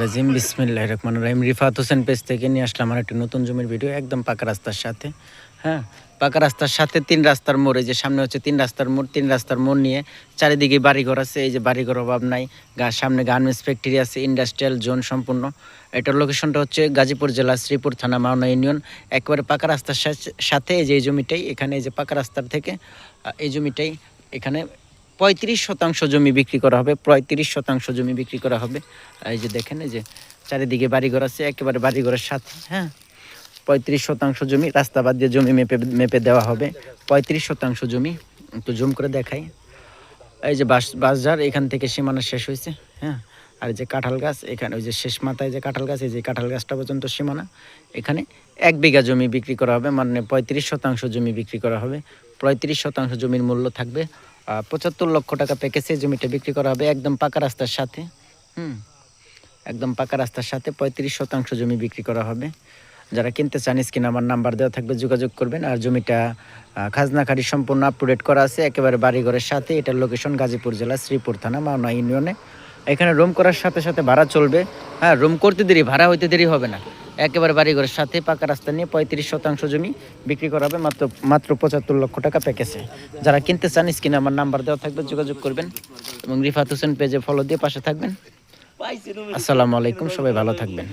রাজিম বিসমিল্লাহির রহমানির রহিম। রিফাত হোসেন পেজ থেকে নিয়ে আসলাম আমার একটা নতুন জমির ভিডিও, একদম পাকা রাস্তার সাথে। হ্যাঁ, পাকা রাস্তার সাথে 3 রাস্তার মোড়। এই যে সামনে হচ্ছে 3 রাস্তার মোড়। 3 রাস্তার মোড় নিয়ে চারিদিকে বাড়িঘর আছে। এই যে বাড়িঘর অভাব নাই। সামনে গার্মেন্টস ফ্যাক্টরি আছে, ইন্ডাস্ট্রিয়াল জোন সম্পূর্ণ। এটার লোকেশনটা হচ্ছে গাজীপুর জেলা শ্রীপুর থানা মাওনা ইউনিয়ন। একেবারে পাকা রাস্তার সাথে এই যে এই জমিটাই, এখানে এই যে পাকা রাস্তার থেকে এই জমিটাই, এখানে 35% জমি বিক্রি করা হবে। 35% জমি বিক্রি করা হবে। এই যে দেখেন, এই যে চারিদিকে বাড়িঘর আছে, একেবারে বাড়িঘরের সাথে। হ্যাঁ, 35% জমি, রাস্তা বাদ দিয়ে জমি মেপে দেওয়া হবে। 35% জমি একটু জুম করে দেখাই। এই যে বাঁশঝাড়, এখান থেকে সীমানা শেষ হয়েছে। হ্যাঁ, আর এই যে কাঁঠাল গাছ, এখানে ওই যে শেষ মাথায় যে কাঁঠাল গাছ, এই যে কাঁঠাল গাছটা পর্যন্ত সীমানা। এখানে 1 বিঘা জমি বিক্রি করা হবে, মানে 35% জমি বিক্রি করা হবে। 35% জমির মূল্য থাকবে 75 লক্ষ টাকা প্যাকেজে জমিটা বিক্রি করা হবে, একদম পাকা রাস্তার সাথে। একদম পাকা রাস্তার সাথে 35% জমি বিক্রি করা হবে। যারা কিনতে চান, স্ক্রিনে আমার নাম্বার দেওয়া থাকবে, যোগাযোগ করবেন। আর জমিটা খাজনাখাড়ি সম্পূর্ণ আপ টু ডেট করা আছে, একেবারে বাড়িঘরের সাথে। এটার লোকেশন গাজীপুর জেলা শ্রীপুর থানা মাওনা ইউনিয়নে। এখানে রুম করার সাথে সাথে ভাড়া চলবে। হ্যাঁ, রুম করতে দেরি, ভাড়া হইতে দেরি হবে না। একেবারে বাড়িঘরের সাথে পাকা রাস্তা নিয়ে 35% জমি বিক্রি করা হবে মাত্র 75 লক্ষ টাকা প্যাকেজে। যারা কিনতে চান, স্ক্রিনে আমার নাম্বার দেওয়া থাকবে, যোগাযোগ করবেন। এবং রিফাত হোসেন পেজে ফলো দিয়ে পাশে থাকবেন। আসসালামু আলাইকুম, সবাই ভালো থাকবেন।